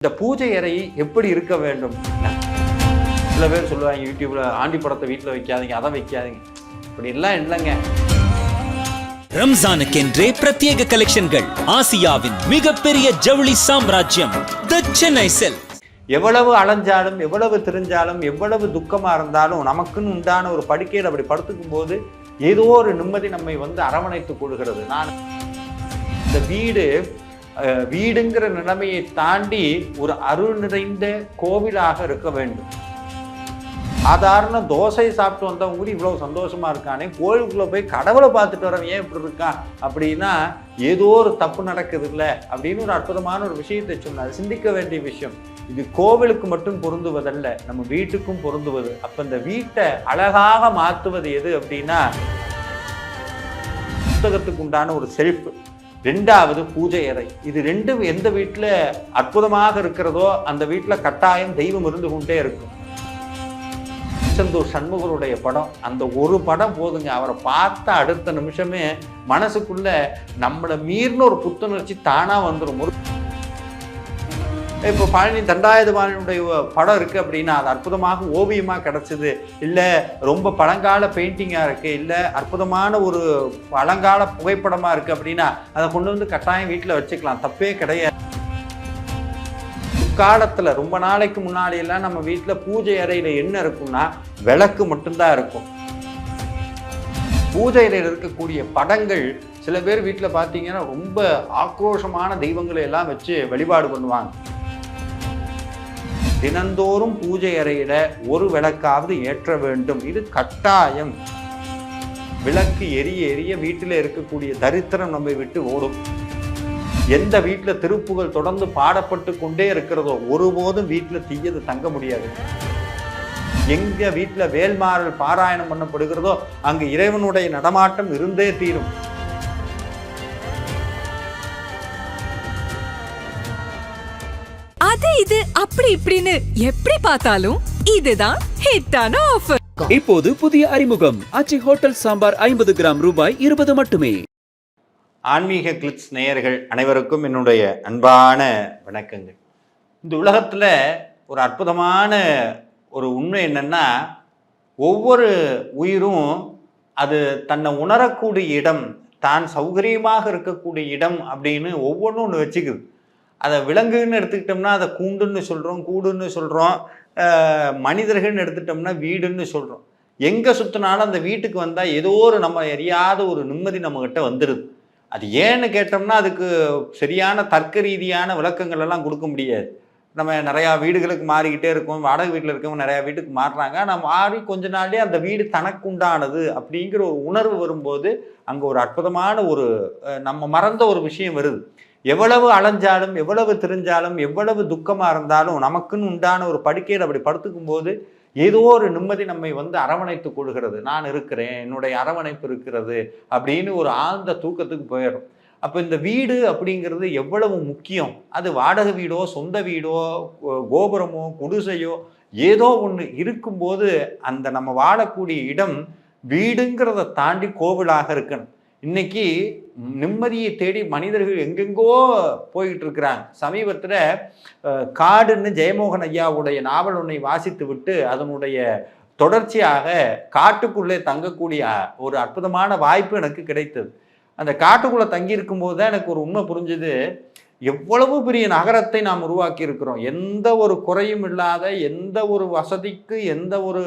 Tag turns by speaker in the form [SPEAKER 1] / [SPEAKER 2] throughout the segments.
[SPEAKER 1] இந்த பூஜை அறை எப்படி இருக்க வேண்டும்? சில பேர் சொல்லுவாங்க யூடியூப்ல ஆண்டி படத்தை வீட்டில் வைக்காதீங்க, அதை வைக்காதீங்க. இப்படி எல்லாம் இல்லைங்க.
[SPEAKER 2] ரம்ஜானுக்கென்றே பிரத்யேக கலெக்ஷன்கள். ஆசியாவின் மிகப்பெரிய ஜவுளி சாம்ராஜ்யம் தி சென்னை சில்க்ஸ்.
[SPEAKER 1] எவ்வளவு அலைஞ்சாலும், எவ்வளவு திரிஞ்சாலும், எவ்வளவு துக்கமா இருந்தாலும் நமக்குன்னு உண்டான ஒரு படுக்கையில் அப்படி படுத்துக்கும் போது ஏதோ ஒரு நிம்மதி நம்மை அரவணைத்துக் கொள்கிறது. நான் இந்த வீடுங்கிற நிலைமையை தாண்டி ஒரு அருள் நிறைந்த கோவிலாக இருக்க வேண்டும். சாதாரண தோசை சாப்பிட்டு வந்தவங்க கூட இவ்வளவு சந்தோஷமா இருக்கானே, கோவிலுக்குள்ள போய் கடவுளை பார்த்துட்டு வரவன் ஏன் இப்படி இருக்கான் அப்படின்னா ஏதோ ஒரு தப்பு நடக்குது இல்லை அப்படின்னு ஒரு அற்புதமான ஒரு விஷயத்தை சொன்னார். சிந்திக்க வேண்டிய விஷயம். இது கோவிலுக்கு மட்டும் பொருந்துவதல்ல, நம்ம வீட்டுக்கும் பொருந்துவது. அப்ப இந்த வீட்டை அழகாக மாற்றுவது எது அப்படின்னா புத்தகத்துக்கு உண்டான ஒரு செல்ஃப், ரெண்டாவது பூஜை அறை. இது ரெண்டும் எந்த வீட்டில் அற்புதமாக இருக்கிறதோ அந்த வீட்டில் கட்டாயம் தெய்வம் இருந்து கொண்டே இருக்கும். திருச்செந்தூர் சண்முகருடைய படம், அந்த ஒரு படம் போதுங்க. அவரை பார்த்த அடுத்த நிமிஷமே மனசுக்குள்ள நம்மளை மீறின ஒரு புத்துணர்ச்சி தானா வந்துடும். இப்போ பழனி தண்டாயுதபாணியுடைய படம் இருக்குது அப்படின்னா அது அற்புதமாக ஓவியமாக கிடச்சிது, இல்லை ரொம்ப பழங்கால பெயிண்டிங்காக இருக்குது, இல்லை அற்புதமான ஒரு பழங்கால புகைப்படமாக இருக்குது அப்படின்னா அதை கொண்டு வந்து கட்டாயம் வீட்டில் வச்சுக்கலாம், தப்பே கிடையாது. காலத்தில் ரொம்ப நாளைக்கு முன்னாடியெல்லாம் நம்ம வீட்டில் பூஜை அறையில் என்ன இருக்கும்னா விளக்கு மட்டும்தான் இருக்கும். பூஜை அறையில் இருக்கக்கூடிய படங்கள், சில பேர் வீட்டில் பார்த்தீங்கன்னா ரொம்ப ஆக்ரோஷமான தெய்வங்களை எல்லாம் வச்சு வழிபாடு பண்ணுவாங்க. தினந்தோறும் பூஜை அறையில ஒரு விளக்காவது ஏற்ற வேண்டும், இது கட்டாயம். விளக்கு எரிய எரிய வீட்டில் இருக்கக்கூடிய தரித்திரம் நம்மை விட்டு ஓடும். எந்த வீட்டில் திருப்புகள் தொடர்ந்து பாடப்பட்டு கொண்டே இருக்கிறதோ ஒருபோதும் வீட்டில் தீயது தங்க முடியாது. எங்க வீட்டில் வேல்மாறல் பாராயணம் பண்ணப்படுகிறதோ அங்கு இறைவனுடைய நடமாட்டம் இருந்தே தீரும்.
[SPEAKER 3] அது இது அப்படி இப்படின்னு எப்படி பார்த்தாலும் இதுதான் ஹிட்டான ஆஃபர்.
[SPEAKER 2] இப்போது புதிய அறிமுகம் ஆச்சி ஹோட்டல் சாம்பார் 50 கிராம் ரூபாய் 20 மட்டுமே.
[SPEAKER 1] ஆன்மீக கிளிட்ஸ் நேயர்கள் அனைவருக்கும் என்னுடைய அன்பான வணக்கங்கள். இந்த உலகத்தில் ஒரு அற்புதமான ஒரு உண்மை என்னன்னா, ஒவ்வொரு உயிரும் அது தன்னை உணரக்கூடிய இடம், தான் சௌகரியமாக இருக்கக்கூடிய இடம் அப்படின்னு ஒவ்வொன்றும் ஒன்று வச்சுக்குது. அதை விலங்குன்னு எடுத்துக்கிட்டோம்னா அதை கூண்டுன்னு சொல்கிறோம், கூடுன்னு சொல்கிறோம். மனிதர்கள்னு எடுத்துட்டோம்னா வீடுன்னு சொல்கிறோம். எங்கே சுற்றினாலும் அந்த வீட்டுக்கு வந்தால் ஏதோ ஒரு நம்ம அறியாத ஒரு நிம்மதி நம்மக்கிட்ட வந்துடுது. அது ஏன்னு கேட்டோம்னா அதுக்கு சரியான தர்க்க ரீதியான விளக்கங்கள் எல்லாம் கொடுக்க முடியாது. நம்ம நிறையா வீடுகளுக்கு மாறிக்கிட்டே இருக்கோம், வாடகை வீட்டில் இருக்கவங்க நிறையா வீட்டுக்கு மாறுறாங்க. ஆனால் மாறி கொஞ்ச நாள்லேயே அந்த வீடு தனக்கு உண்டானது அப்படிங்கிற ஒரு உணர்வு வரும்போது அங்கே ஒரு அற்புதமான ஒரு நம்ம மறந்த ஒரு விஷயம் வருது. எவ்வளவு அலைஞ்சாலும், எவ்வளவு திரிஞ்சாலும், எவ்வளவு துக்கமாக இருந்தாலும் நமக்குன்னு உண்டான ஒரு படுக்கையில் அப்படி படுத்துக்கும் போது ஏதோ ஒரு நிம்மதி நம்மை அரவணைத்து கொள்கிறது. நான் இருக்கிறேன், என்னுடைய அரவணைப்பு இருக்கிறது அப்படின்னு ஒரு ஆழ்ந்த தூக்கத்துக்கு போயிடும். அப்போ இந்த வீடு அப்படிங்கிறது எவ்வளவு முக்கியம். அது வாடகை வீடோ, சொந்த வீடோ, கோபுரமோ, குடிசையோ ஏதோ ஒன்று இருக்கும்போது அந்த நம்ம வாழக்கூடிய இடம் வீடுங்கிறத தாண்டி கோவிலாக இருக்கணும். இன்னைக்கு நிம்மதியை தேடி மனிதர்கள் எங்கெங்கோ போய்கிட்டு இருக்கிறாங்க. சமீபத்தில் காடுன்னு ஜெயமோகன் ஐயாவுடைய நாவல் ஒன்றை வாசித்து விட்டு அதனுடைய தொடர்ச்சியாக காட்டுக்குள்ளே தங்கக்கூடிய ஒரு அற்புதமான வாய்ப்பு எனக்கு கிடைத்தது. அந்த காட்டுக்குள்ளே தங்கியிருக்கும் போது தான் எனக்கு ஒரு உண்மை புரிஞ்சுது. எவ்வளவு பெரிய நகரத்தை நாம் உருவாக்கி இருக்கிறோம். எந்த ஒரு குறையும் இல்லாத, எந்த ஒரு வசதிக்கு எந்த ஒரு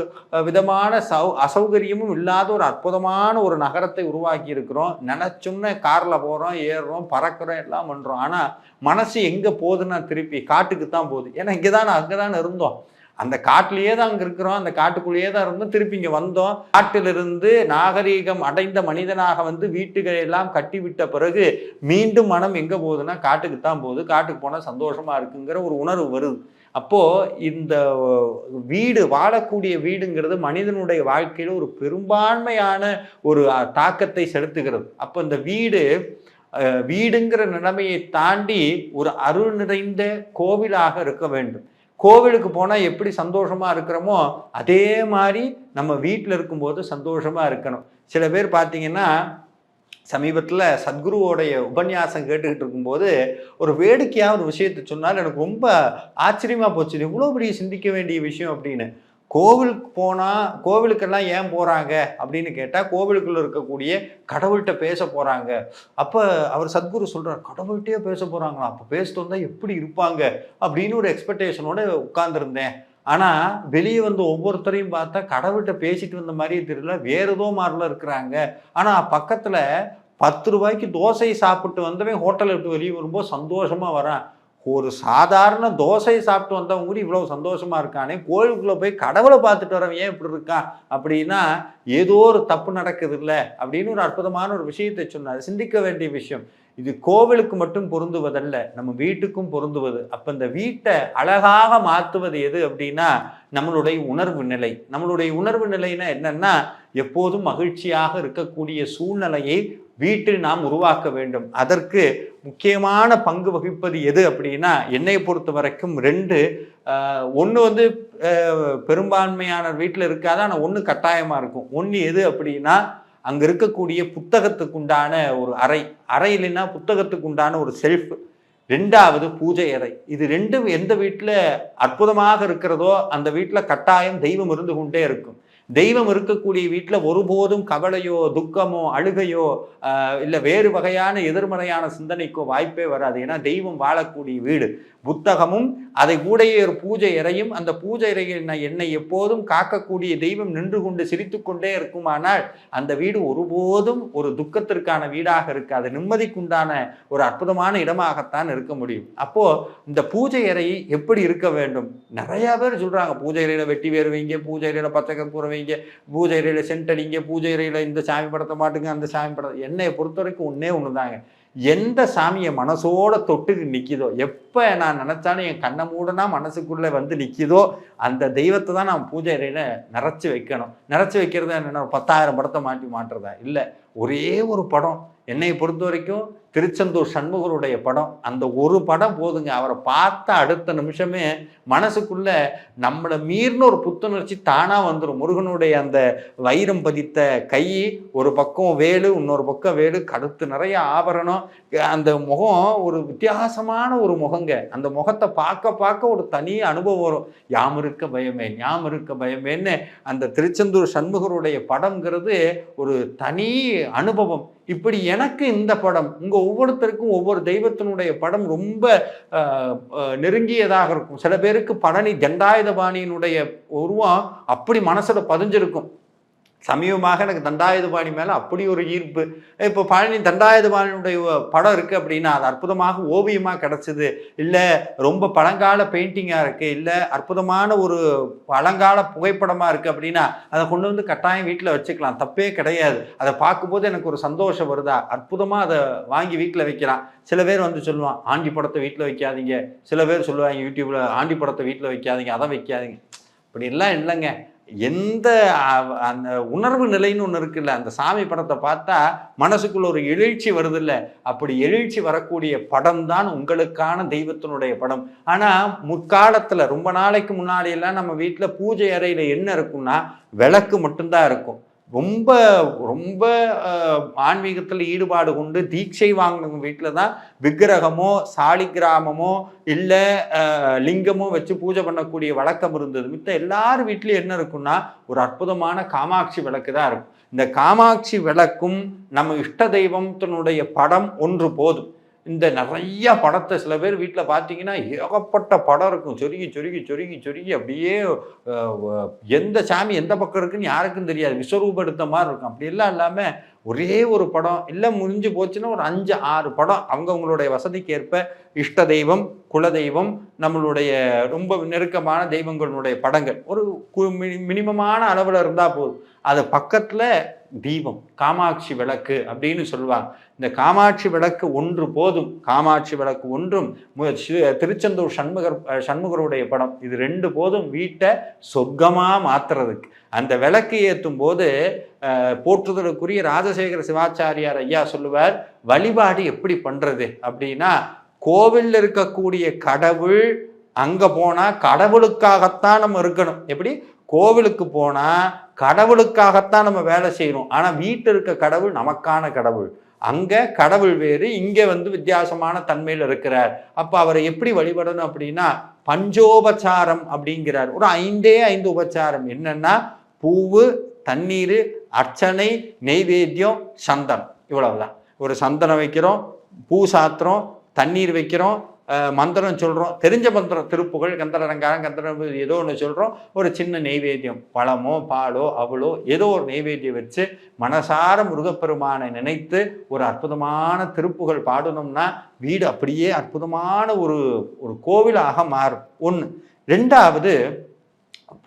[SPEAKER 1] விதமான அசௌகரியமும் இல்லாத ஒரு அற்புதமான ஒரு நகரத்தை உருவாக்கி இருக்கிறோம். நினைச்சோம்னா காரில் போகிறோம், ஏறுறோம், பறக்கிறோம், எல்லாம் பண்ணுறோம். ஆனால் மனசு எங்கே போகுதுன்னா திருப்பி காட்டுக்கு தான் போகுது. ஏன்னா இங்கே தான் அங்கே தான் இருந்தோம், அந்த காட்டிலேயே தான் அங்கே இருக்கிறோம், அந்த காட்டுக்குள்ளேயே தான் இருந்தோம், திருப்பி இங்கே வந்தோம். காட்டிலிருந்து நாகரீகம் அடைந்த மனிதனாக வீட்டுகளை எல்லாம் கட்டிவிட்ட பிறகு மீண்டும் மனம் எங்கே போகுதுன்னா காட்டுக்கு தான் போகுது. காட்டுக்கு போனால் சந்தோஷமாக இருக்குங்கிற ஒரு உணர்வு வருது. அப்போது இந்த வீடு, வாழக்கூடிய வீடுங்கிறது மனிதனுடைய வாழ்க்கையில் ஒரு பெரும்பான்மையான ஒரு தாக்கத்தை செலுத்துகிறது. அப்போ இந்த வீடுங்கிற நிலைமையை தாண்டி ஒரு அருள் நிறைந்த கோவிலாக இருக்க வேண்டும். கோவிலுக்கு போனால் எப்படி சந்தோஷமாக இருக்கிறோமோ அதே மாதிரி நம்ம வீட்டில் இருக்கும்போது சந்தோஷமாக இருக்கணும். சில பேர் பார்த்தீங்கன்னா சமீபத்தில் சத்குருவோடைய உபன்யாசம் கேட்டுக்கிட்டு இருக்கும்போது ஒரு வேடிக்கையாக ஒரு விஷயத்தை சொன்னால் எனக்கு ரொம்ப ஆச்சரியமாக போச்சு. இவ்வளோ பெரிய சிந்திக்க வேண்டிய விஷயம் அப்படின்னு. கோவிலுக்கு போனால் கோவிலுக்கெல்லாம் ஏன் போகிறாங்க அப்படின்னு கேட்டால் கோவிலுக்குள்ளே இருக்கக்கூடிய கடவுள்கிட்ட பேச போகிறாங்க. அப்போ அவர் சத்குரு சொல்கிறார், கடவுள்கிட்டயே பேச போகிறாங்களா, அப்போ பேசிட்டு வந்தால் எப்படி இருப்பாங்க அப்படின்னு ஒரு எக்ஸ்பெக்டேஷனோடு உட்கார்ந்துருந்தேன். ஆனால் வெளியே வந்து ஒவ்வொருத்தரையும் பார்த்தா கடவுள்கிட்ட பேசிட்டு வந்த மாதிரியே தெரியல, வேறு ஏதோ மாதிரிலாம் இருக்கிறாங்க. ஆனால் பக்கத்தில் 10 ரூபாய்க்கு தோசை சாப்பிட்டு வந்தவன் ஹோட்டலை விட்டு வெளியே வரும்போது சந்தோஷமாக வரான். ஒரு சாதாரண தோசை சாப்பிட்டு வந்தவங்க கூட இவ்வளோ சந்தோஷமாக இருக்கானே, கோயிலுக்குள்ளே போய் கடவுளை பார்த்துட்டு வரவன் ஏன் இப்படி இருக்கான் அப்படின்னா ஏதோ ஒரு தப்பு நடக்குது இல்லை அப்படின்னு ஒரு அற்புதமான ஒரு விஷயத்தை சொன்னார். சிந்திக்க வேண்டிய விஷயம். இது கோவிலுக்கு மட்டும் பொருந்துவதல்ல, நம்ம வீட்டுக்கும் பொருந்துவது. அப்போ இந்த வீட்டை அழகாக மாற்றுவது எது அப்படின்னா நம்மளுடைய உணர்வு நிலை. நம்மளுடைய உணர்வு நிலைன்னா என்னன்னா, எப்போதும் மகிழ்ச்சியாக இருக்கக்கூடிய சூழ்நிலையை வீட்டில் நாம் உருவாக்க வேண்டும். அதற்கு முக்கியமான பங்கு வகிப்பது எது அப்படின்னா, என்னை பொறுத்த வரைக்கும் 2. ஒன்று வந்து பெரும்பான்மையான வீட்டில் இருக்காது, ஆனால் ஒன்று கட்டாயமாக இருக்கும். ஒன்று எது அப்படின்னா, அங்கே இருக்கக்கூடிய புத்தகத்துக்கு உண்டான ஒரு அறை இல்லைன்னா புத்தகத்துக்கு உண்டான ஒரு செல்ஃப். 2வது பூஜை அறை. இது 2 எந்த வீட்டில் அற்புதமாக இருக்கிறதோ அந்த வீட்டில் கட்டாயம் தெய்வம் இருந்து கொண்டே இருக்கும். தெய்வம் இருக்கக்கூடிய வீட்டில் ஒருபோதும் கவலையோ துக்கமோ அழுகையோ இல்லை வேறு வகையான எதிர்மறையான சிந்தனைக்கோ வாய்ப்பே வராது. ஏன்னா தெய்வம் வாழக்கூடிய வீடு. புத்தகமும் அதை கூடையே ஒரு பூஜை அறையும், அந்த பூஜை அறையில் என்னை எப்போதும் காக்கக்கூடிய தெய்வம் நின்று கொண்டு சிரித்து கொண்டே இருக்குமானால் அந்த வீடு ஒருபோதும் ஒரு துக்கத்திற்கான வீடாக இருக்காது, நிம்மதிக்குண்டான ஒரு அற்புதமான இடமாகத்தான் இருக்க முடியும். அப்போ இந்த பூஜை அறை எப்படி இருக்க வேண்டும்? நிறைய பேர் சொல்றாங்க, பூஜை அறையில வெட்டி வேறு வைங்க, பூஜை அறையில பச்சை கற்பூரம் வைங்க, பூஜை அறையில சென்ட் அடிங்க, பூஜை அறையில இந்த சாமி படத்தை மாட்டுங்க, அந்த சாமி படத்தை. என்னை பொறுத்த வரைக்கும் ஒண்ணுதாங்க, எந்த சாமியை மனசோட தொட்டு நிற்கிதோ, எப்போ நான் நினைச்சாலும் என் கண்ணை மூடனா மனசுக்குள்ளே வந்து நிற்கிதோ அந்த தெய்வத்தை தான் நான் பூஜை அறையில் நிறைச்சி வைக்கணும். நிறைச்சி வைக்கிறது என்னென்ன, 10,000 படத்தை மாற்றுறதா இல்லை, ஒரே ஒரு படம். என்னை பொறுத்த வரைக்கும் திருச்செந்தூர் சண்முகருடைய படம், அந்த ஒரு படம் போதுங்க. அவரை பார்த்த அடுத்த நிமிஷமே மனசுக்குள்ள நம்மளை மீறின ஒரு புத்துணர்ச்சி தானாக வந்துடும். முருகனுடைய அந்த வைரம் பதித்த கை, ஒரு பக்கம் வேலு, இன்னொரு பக்கம் வேலு, கழுத்து நிறைய ஆபரணம், அந்த முகம் ஒரு வித்தியாசமான ஒரு முகங்க. அந்த முகத்தை பார்க்க ஒரு தனி அனுபவம் வரும். யாம் இருக்க பயமே, ஞாம் இருக்க பயமேன்னு அந்த திருச்செந்தூர் சண்முகருடைய படம்ங்கிறது ஒரு தனி அனுபவம். இப்படி எனக்கு இந்த படம், உங்க ஒவ்வொருத்தருக்கும் ஒவ்வொரு தெய்வத்தினுடைய படம் ரொம்ப நெருங்கியதாக இருக்கும். சில பேருக்கு பழனி தண்டாயுதபாணியினுடைய உருவம் அப்படி மனசுல பதிஞ்சிருக்கும். சமீபமாக எனக்கு தண்டாயுதபாணி மேலே அப்படி ஒரு ஈர்ப்பு. இப்போ பழனி தண்டாயுதபாணியுடைய படம் இருக்குது அப்படின்னா அது அற்புதமாக ஓவியமாக கிடச்சிது, இல்லை ரொம்ப பழங்கால பெயிண்டிங்காக இருக்குது, இல்லை அற்புதமான ஒரு பழங்கால புகைப்படமாக இருக்குது அப்படின்னா அதை கொண்டு வந்து கட்டாயம் வீட்டில் வச்சுக்கலாம், தப்பே கிடையாது. அதை பார்க்கும்போது எனக்கு ஒரு சந்தோஷம் வருதா, அற்புதமாக அதை வாங்கி வீட்டில் வைக்கலாம். சில பேர் வந்து சொல்லுவான், ஆண்டி படத்தை வீட்டில் வைக்காதீங்க. சில பேர் சொல்லுவாங்க யூடியூப்பில், ஆண்டி படத்தை வீட்டில் வைக்காதீங்க, அதை வைக்காதீங்க. அப்படிலாம் இல்லைங்க. எந்த அந்த உணர்வு நிலைன்னு ஒன்று இருக்குல்ல, அந்த சாமி படத்தை பார்த்தா மனசுக்குள்ள ஒரு எழுச்சி வருது இல்லை, அப்படி எழுச்சி வரக்கூடிய படம் தான் உங்களுக்கான தெய்வத்தினுடைய படம். ஆனால் முற்காலத்தில் ரொம்ப நாளைக்கு முன்னாடியெல்லாம் நம்ம வீட்டில் பூஜை அறையில் என்ன இருக்குன்னா விளக்கு மட்டும்தான் இருக்கும். ரொம்ப ரொம்ப ஆன்மீகத்தில் ஈடுபாடு கொண்டு தீட்சை வாங்கினவங்க வீட்டில் தான் விக்கிரகமோ சாலிகிராமமோ இல்லை லிங்கமோ வச்சு பூஜை பண்ணக்கூடிய வழக்கம் இருந்தது. மித்த எல்லார் வீட்லேயும் என்ன இருக்குன்னா ஒரு அற்புதமான காமாட்சி விளக்கு தான் இருக்கும். இந்த காமாட்சி விளக்கும் நம்ம இஷ்ட தெய்வத்தினுடைய படம் ஒன்று போதும். இந்த நிறைய படத்தை சில பேர் வீட்டில் பார்த்தீங்கன்னா ஏகப்பட்ட படம் இருக்கும், சொருகி சொருகி சொருகி சொருகி அப்படியே எந்த சாமி எந்த பக்கம் இருக்குன்னு யாருக்கும் தெரியாது, விஸ்வரூபம் எடுத்த மாதிரி இருக்கும். அப்படியெல்லாம் இல்லாமல் ஒரே ஒரு படம், இல்லை முடிஞ்சு போச்சுன்னா ஒரு 5-6 படம் அவங்கவுங்களுடைய வசதிக்கு ஏற்ப இஷ்ட தெய்வம், குலதெய்வம், நம்மளுடைய ரொம்ப நெருக்கமான தெய்வங்களுடைய படங்கள் ஒரு மினிமமான அளவில் இருந்தால் போதும். அது பக்கத்தில் தீபம், காமாட்சி விளக்கு அப்படின்னு சொல்லுவாங்க. இந்த காமாட்சி விளக்கு ஒன்று போதும். காமாட்சி விளக்கு ஒன்றும் திருச்செந்தூர் சண்முகருடைய படம், இது 2 போதும் வீட்டை சொர்க்கமாக மாற்றுறதுக்கு. அந்த விளக்கு ஏற்றும் போது போற்றுதலுக்குரிய ராஜசேகர சிவாச்சாரியார் ஐயா சொல்லுவார், வழிபாடு எப்படி பண்ணுறது அப்படின்னா, கோவிலில் இருக்கக்கூடிய கடவுள் அங்கே போனால் கடவுளுக்காகத்தான் நம்ம இருக்கணும். எப்படி கோவிலுக்கு போனால் கடவுளுக்காகத்தான் நம்ம வேலை செய்யணும். ஆனால் வீட்டில் இருக்க கடவுள் நமக்கான கடவுள். அங்கே கடவுள் வேறு, இங்கே வித்தியாசமான தன்மையில் இருக்கிறார். அப்போ அவரை எப்படி வழிபடணும் அப்படின்னா பஞ்சோபச்சாரம் அப்படிங்கிறார். ஒரு 5 உபச்சாரம். என்னன்னா பூவு, தண்ணீர், அர்ச்சனை, நெய்வேத்தியம், சந்தனம். இவ்வளவுதான். ஒரு சந்தனம் வைக்கிறோம், பூ சாத்துறோம், தண்ணீர் வைக்கிறோம், மந்திரம் சொல்கிறோம், தெரிஞ்ச மந்திரம், திருப்புகள், கந்தரங்காரம், கந்தரம், ஏதோ ஒன்று சொல்கிறோம், ஒரு சின்ன நெய்வேத்தியம், பழமோ பாலோ அவளோ ஏதோ ஒரு நெய்வேத்தியம் வச்சு மனசார முருகப்பெருமானை நினைத்து ஒரு அற்புதமான திருப்புகள் பாடணும்னா வீடு அப்படியே அற்புதமான ஒரு கோவிலாக மாறும். ஒன்று. ரெண்டாவது,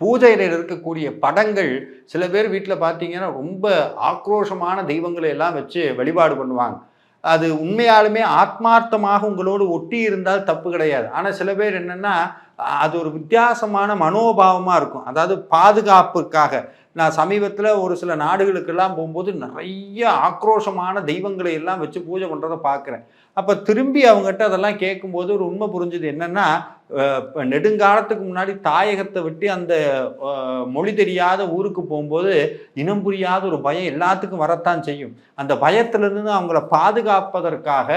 [SPEAKER 1] பூஜையில் இருக்கக்கூடிய படங்கள், சில பேர் வீட்டில் பார்த்தீங்கன்னா ரொம்ப ஆக்ரோஷமான தெய்வங்களை எல்லாம் வச்சு வழிபாடு பண்ணுவாங்க. அது உண்மையாலுமே ஆத்மார்த்தமாக உங்களோடு ஒட்டி இருந்தால் தப்பு கிடையாது. ஆனால் சில பேர் என்னென்னா அது ஒரு வித்தியாசமான மனோபாவமாக இருக்கும். அதாவது பாதுகாப்புக்காக. நான் சமீபத்தில் ஒரு சில நாடுகளுக்கெல்லாம் போகும்போது நிறைய ஆக்ரோஷமான தெய்வங்களை எல்லாம் வச்சு பூஜை பண்ணுறதை பார்க்குறேன். அப்போ திரும்பி அவங்ககிட்ட அதெல்லாம் கேட்கும்போது ஒரு உண்மை புரிஞ்சுது. என்னென்னா நெடுங்காலத்துக்கு முன்னாடி தாயகத்தை விட்டு அந்த மொழி தெரியாத ஊருக்கு போகும்போது இனம் புரியாத ஒரு பயம் எல்லாத்துக்கும் வரத்தான் செய்யும். அந்த பயத்திலிருந்து அவங்கள பாதுகாப்பதற்காக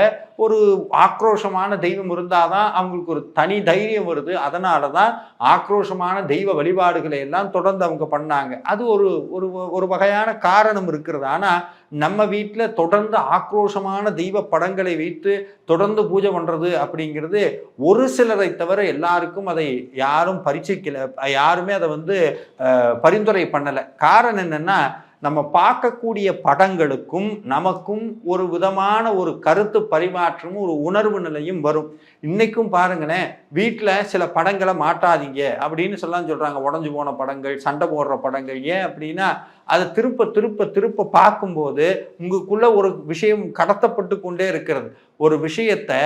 [SPEAKER 1] ஒரு ஆக்ரோஷமான தெய்வம் இருந்தால் தான் அவங்களுக்கு ஒரு தனி தைரியம் வருது. அதனால தான் ஆக்ரோஷமான தெய்வ வழிபாடுகளை எல்லாம் தொடர்ந்து அவங்க பண்ணாங்க. அது ஒரு வகையான காரணம் இருக்கிறது. ஆனால் நம்ம வீட்டில் தொடர்ந்து ஆக்ரோஷமான தெய்வ படங்களை வைத்து தொடர்ந்து பூஜை பண்ணுறது அப்படிங்கிறது ஒரு சிலரை தவிர எல்லாருக்கும் அதை யாரும் பரிசீலிக்கல, யாருமே அதை பரிந்துரை பண்ணலை. காரணம் என்னன்னா, நம்ம பார்க்கக்கூடிய படங்களுக்கும் நமக்கும் ஒரு விதமான ஒரு கருத்து பரிமாற்றமும் ஒரு உணர்வு நிலையும் வரும். இன்னைக்கும் பாருங்களேன், வீட்டில் சில படங்களை மாட்டாதீங்க அப்படின்னு சொல்கிறாங்க. உடஞ்சு போன படங்கள், சண்டை போடுற படங்கள். ஏன் அப்படின்னா அதை திருப்ப திருப்ப திருப்ப பார்க்கும்போது உங்களுக்குள்ள ஒரு விஷயம் கடத்தப்பட்டு கொண்டே இருக்கிறது. ஒரு விஷயத்தை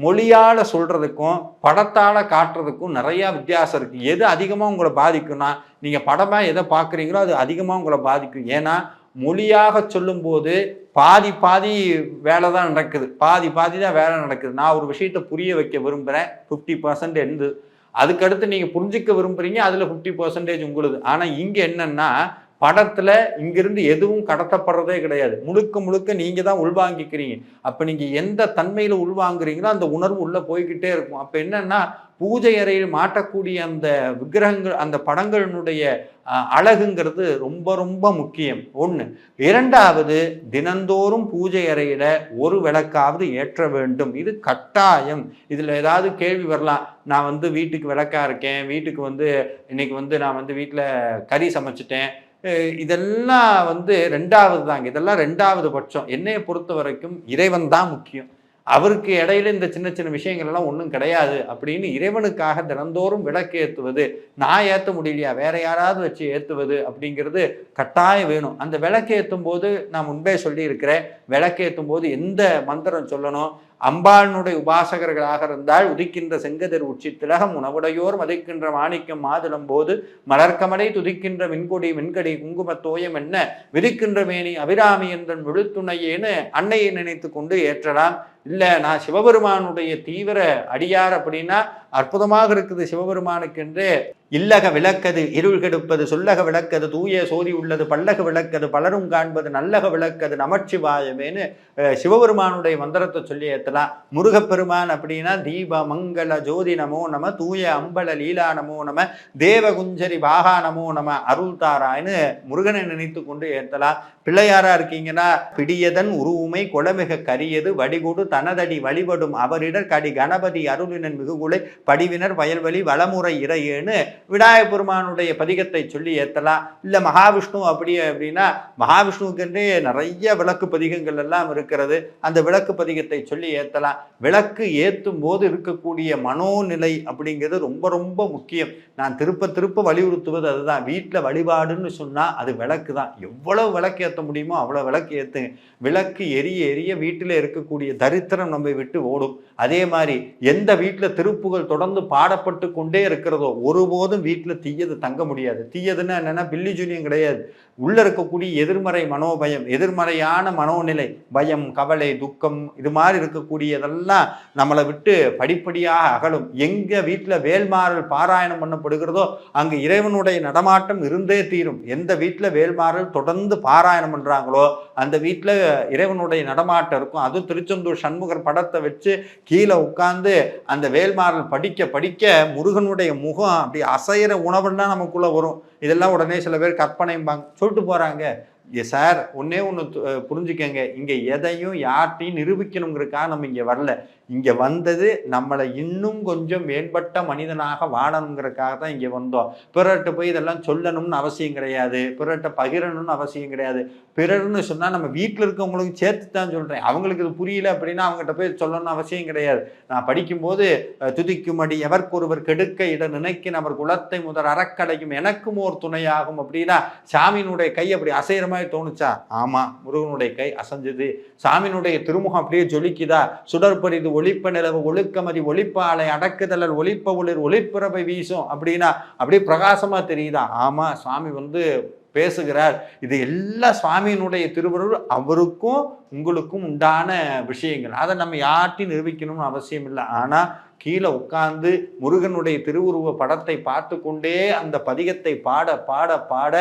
[SPEAKER 1] மொழியால் சொல்கிறதுக்கும் படத்தால் காட்டுறதுக்கும் நிறையா வித்தியாசம் இருக்குது. எது அதிகமாக உங்களை பாதிக்கும்னா, நீங்கள் படமாக எதை பார்க்குறீங்களோ அது அதிகமாக உங்களை பாதிக்கும். ஏன்னா மொழியாக சொல்லும்போது பாதி வேலை தான் நடக்குது, பாதி தான் வேலை நடக்குது. நான் ஒரு விஷயத்தை புரிய வைக்க விரும்புகிறேன், 50% எந்து. அதுக்கடுத்து நீங்கள் புரிஞ்சிக்க விரும்புகிறீங்க, அதில் 50% உங்களுது. ஆனால் இங்கே என்னென்னா படத்தில் இங்கிருந்து எதுவும் கடத்தப்படுறதே கிடையாது. முழுக்க நீங்கள் தான் உள்வாங்கிக்கிறீங்க. அப்போ நீங்கள் எந்த தன்மையில் உள்வாங்குறீங்களோ அந்த உணர்வு உள்ளே போய்கிட்டே இருக்கும். அப்போ என்னன்னா பூஜை அறையில் மாட்டக்கூடிய அந்த விக்கிரகங்கள், அந்த படங்களினுடைய அழகுங்கிறது ரொம்ப ரொம்ப முக்கியம். ஒன்று. இரண்டாவது, தினந்தோறும் பூஜை அறையில் ஒரு விளக்காவது ஏற்ற வேண்டும். இது கட்டாயம். இதில் ஏதாவது கேள்வி வரலாம். நான் வீட்டுக்கு விளக்கா இருக்கேன், வீட்டுக்கு இன்னைக்கு நான் வீட்டில் கறி சமைச்சிட்டேன், இதெல்லாம் ரெண்டாவது தாங்க. இதெல்லாம் ரெண்டாவது பட்சம். என்னையை பொறுத்த வரைக்கும் இறைவன் தான் முக்கியம். அவருக்கு இடையில இந்த சின்ன சின்ன விஷயங்கள் எல்லாம் ஒன்றும் கிடையாது அப்படின்னு இறைவனுக்காக தினந்தோறும் விளக்கு ஏற்றுவது, நான் ஏற்ற முடியலையா வேற யாராவது வச்சு ஏற்றுவது அப்படிங்கிறது கட்டாயம் வேணும். அந்த விளக்கு ஏற்றும் போது நான் முன்பே சொல்லி இருக்கிறேன், விளக்கு ஏற்றும் போது எந்த மந்திரம் சொல்லணும். அம்பாளுடைய உபாசகர்களாக இருந்தால் உதிக்கின்ற செங்கதிர் உச்சி திலகம் உணவுடையோர் மதிக்கின்ற மாணிக்கம் மாதுளம் போது மலர்கமலை துதிக்கின்ற மின்கொடி வெண்கடி குங்கும தோயம் என்ன விதிக்கின்ற மேனி அபிராமி என்றன் விழுத்துணையேன்னு அன்னையை நினைத்து கொண்டு ஏற்றலாம். இல்லை நான் சிவபெருமானுடைய தீவிர அடியார் அப்படின்னா அற்புதமாக இருக்குது சிவபெருமானுக்கென்று. இல்லக விளக்கது இருள் கெடுப்பது, சொல்லக விளக்கது தூய சோதி உள்ளது, பல்லக விளக்கது பலரும் காண்பது, நல்லக விளக்கது நமச்சிவாயமேன்னு சிவபெருமானுடைய மந்திரத்தை சொல்லி ஏற்றலாம். முருகப்பெருமான் அப்படின்னா தீப மங்கள ஜோதி நமோ நம, தூய அம்பல லீலா நமோ நம, தேவகுஞ்சரி பாகா நமோ நம, அருள் தாராய்னு முருகனை நினைத்து கொண்டு ஏற்றலாம். பிள்ளையாரா இருக்கீங்கன்னா பிடியதன் உருவுமை கொலமிக கரியது வடிகொடு தனதடி வழிபடும் அவரிடர் கடி கணபதி அருளினன் மிகுகுலை படிவினர் வயல்வெளி வளமுறை இறையேன்னு விநாயகப் பெருமானுடைய பதிகத்தை சொல்லி ஏற்றலாம். இல்லை மகாவிஷ்ணு அப்படின்னா மகாவிஷ்ணுவுக்கென்றே நிறைய விளக்கு பதிகங்கள் எல்லாம் இருக்கிறது. அந்த விளக்கு பதிகத்தை சொல்லி ஏற்றலாம். விளக்கு ஏற்றும் போது இருக்கக்கூடிய மனோநிலை அப்படிங்கிறது ரொம்ப ரொம்ப முக்கியம். நான் திருப்ப வலியுறுத்துவது அதுதான். வீட்டில் வழிபாடுன்னு சொன்னால் அது விளக்கு தான். எவ்வளவு விளக்கு ஏற்ற முடியுமோ அவ்வளோ விளக்கு ஏற்றுங்க. விளக்கு எரிய வீட்டில் இருக்கக்கூடிய தரித்திரம் நம்மை விட்டு ஓடும். அதே மாதிரி எந்த வீட்டில் திருப்புகள் தொடர்ந்து பாடப்பட்டு கொண்டே இருக்கிறதோ ஒருபோதும் எப்பொழுதும் வீட்டில் தீயது தங்க முடியாது. தீயதுன்னா என்னென்னா பில்லி ஜூனியம் கிடையாது. உள்ளே இருக்கக்கூடிய எதிர்மறை மனோபயம், எதிர்மறையான மனோநிலை, பயம், கவலை, துக்கம், இது மாதிரி இருக்கக்கூடியதெல்லாம் நம்மளை விட்டு படிப்படியாக அகலும். எங்கே வீட்டில் வேல்மாறல் பாராயணம் பண்ணப்படுகிறதோ அங்கே இறைவனுடைய நடமாட்டம் இருந்தே தீரும். எந்த வீட்டில் வேல்மாறல் தொடர்ந்து பாராயணம் பண்ணுறாங்களோ அந்த வீட்டில் இறைவனுடைய நடமாட்டம் இருக்கும். அதுவும் திருச்செந்தூர் சண்முகர் படத்தை வச்சு கீழே உட்கார்ந்து அந்த வேல்மாறல் படிக்க படிக்க முருகனுடைய முகம் அப்படி அசைகிற உணவுலாம் நமக்குள்ளே வரும். இதெல்லாம் உடனே சில பேர் கற்பனைம்பாங்க, சொல்லிட்டு போகிறாங்க. சார் ஒன்றே ஒன்று புரிஞ்சுக்கங்க, இங்கே எதையும் யார்ட்டையும் நிரூபிக்கணுங்கிறதுக்காக நம்ம இங்கே வரல. இங்கே வந்தது நம்மளை இன்னும் கொஞ்சம் மேம்பட்ட மனிதனாக வாழணுங்கிறதுக்காக தான் இங்கே வந்தோம். பிறர்கிட்ட போய் இதெல்லாம் சொல்லணும்னு அவசியம் கிடையாது, பிறர்கிட்ட பகிரணும்னு அவசியம் கிடையாது. பிறர்னு சொன்னால் நம்ம வீட்டில் இருக்கவங்களுக்கு சேர்த்து தான் சொல்கிறேன். அவங்களுக்கு இது புரியல அப்படின்னா அவங்ககிட்ட போய் சொல்லணும்னு அவசியம் கிடையாது. நான் படிக்கும்போது துதிக்குமடி எவர்க்கொருவர் கெடுக்க இட நினைக்கின் அவர் குலத்தை முதல் அறக்கடையும் எனக்கும் ஓர் துணையாகும் அப்படின்னா சாமியினுடைய கை அப்படி அசைகிற மாதிரி தோணுச்சா? ஆமாம், முருகனுடைய கை அசைஞ்சது. சாமியினுடைய திருமுகம் அப்படியே ஜொலிக்குதா? சுடற்பரிது ஒளிப்ப நிலவு ஒழுக்கமதி ஒளிப்பாலை அடக்குதலர் ஒளிப்ப ஒளிர் ஒளிப்பிறவை வீசும் அப்படின்னா அப்படியே பிரகாசமா தெரியுதா? ஆமா, சுவாமி பேசுகிறார். இது எல்லாம் சுவாமியினுடைய திருவருள், அவருக்கும் உங்களுக்கும் உண்டான விஷயங்கள். அதை நம்ம யார்ட்டையும் நிரூபிக்கணும்னு அவசியம் இல்லை. ஆனால் கீழே உட்கார்ந்து முருகனுடைய திருவுருவ படத்தை பார்த்து கொண்டே அந்த பதிகத்தை பாட பாட பாட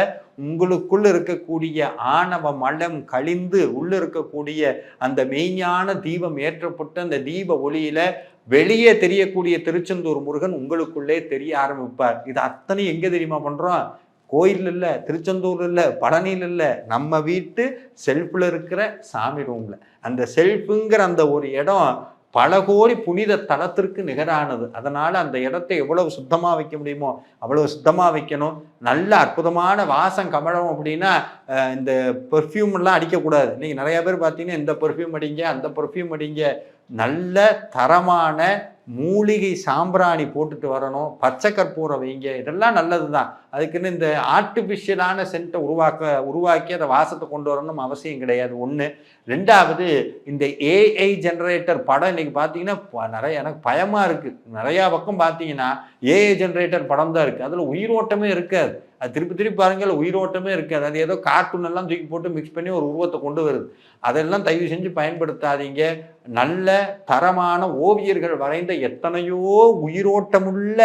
[SPEAKER 1] உங்களுக்குள்ள இருக்கக்கூடிய ஆணவ மலம் கழிந்து உள்ள இருக்கக்கூடிய அந்த மெய்ஞான தீபம் ஏற்றப்பட்ட அந்த தீப ஒளியில வெளியே தெரியக்கூடிய திருச்செந்தூர் முருகன் உங்களுக்குள்ளே தெரிய ஆரம்பிப்பார். இது அத்தனை எங்கே தெரியுமா பண்றோம்? கோயில் இல்லை, திருச்செந்தூர் இல்லை, பழனியில் இல்லை, நம்ம வீட்டு செல்ஃபில் இருக்கிற சாமி ரூமில். அந்த செல்ஃபுங்கிற அந்த ஒரு இடம் பல கோடி புனித தலத்திற்கு நிகரானது. அதனால் அந்த இடத்தை எவ்வளவு சுத்தமாக வைக்க முடியுமோ அவ்வளவு சுத்தமாக வைக்கணும். நல்ல அற்புதமான வாசம் கமலம் அப்படின்னா இந்த பெர்ஃப்யூம்லாம் அடிக்கக்கூடாது. நீங்கள் நிறைய பேர் பார்த்தீங்கன்னா இந்த பெர்ஃப்யூம் அடிங்க, அந்த பெர்ஃப்யூம் அடிங்க. நல்ல தரமான மூலிகை சாம்பிராணி போட்டுட்டு வரணும். பச்சை கற்பூரம் வைங்க, இதெல்லாம் நல்லது தான். அதுக்குன்னு இந்த ஆர்டிஃபிஷியலான சென்ட்டை உருவாக்கி அதை வாசத்தை கொண்டு வரணும் அவசியம் கிடையாது. ஒன்று. ரெண்டாவது, இந்த ஏஐ ஜென்ரேட்டர் படம் இன்னைக்கு பார்த்தீங்கன்னா நிறைய எனக்கு பயமாக இருக்குது. நிறையா பக்கம் பார்த்தீங்கன்னா ஏஐ ஜென்ரேட்டர் படம் தான் இருக்குது. அதில் உயிரோட்டமே இருக்காது. அது திருப்பி பாருங்கள், உயிரோட்டமே இருக்காது. அது ஏதோ கார்ட்டூன் எல்லாம் தூக்கி போட்டு மிக்ஸ் பண்ணி ஒரு உருவத்தை கொண்டு வருது. அதெல்லாம் தயவு செஞ்சு பயன்படுத்தாதீங்க. நல்ல தரமான ஓவியர்கள் வரைந்த எத்தனையோ உயிரோட்டமுள்ள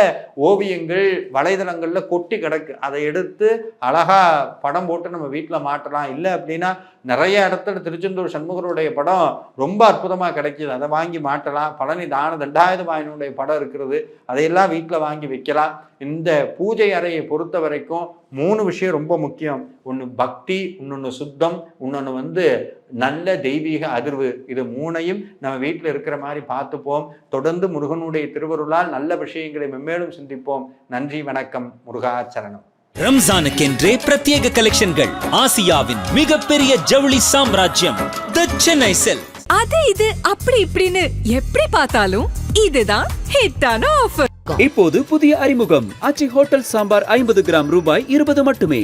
[SPEAKER 1] ஓவியங்கள் வலைதளங்களில் கொட்டி கிடக்கு. அதை எடுத்து அழகா படம் போட்டு நம்ம வீட்டில் மாட்டலாம். இல்லை அப்படின்னா நிறைய இடத்துல திருச்செந்தூர் சண்முகருடைய படம் ரொம்ப அற்புதமாக கிடைக்கிது, அதை வாங்கி மாட்டலாம். பழனி தண்டாயுதபாணியினுடைய படம் இருக்கிறது, அதையெல்லாம் வீட்டில் வாங்கி வைக்கலாம். இந்த பூஜை அறையை பொறுத்த வரைக்கும் 3 விஷயம் ரொம்ப முக்கியம். ஒன்று பக்தி, இன்னொன்று சுத்தம், இன்னொன்று நல்ல தெய்வீக அதிர்வு. இது 3ஐயும் நம்ம வீட்டில் இருக்கிற மாதிரி பார்த்துப்போம். தொடர்ந்து முருகனுடைய திருவருளால் நல்ல விஷயங்களை மென்மேலும் சிந்திப்போம். நன்றி, வணக்கம். முருகாச்சரணம்.
[SPEAKER 2] ரம்ஜானுக்கென்றே பிரத்யேக கலெக்ஷன்கள். ஆசியாவின் மிகப்பெரிய ஜவுளி சாம்ராஜ்யம் தி சென்னை சில்க்ஸ்.
[SPEAKER 3] அது இது அப்படி இப்படின்னு எப்படி பார்த்தாலும் இதுதான் ஹிட்டான ஆஃபர்.
[SPEAKER 4] இப்போது புதிய அறிமுகம் ஆச்சி ஹோட்டல் சாம்பார் 50 கிராம் ரூபாய் 20 மட்டுமே.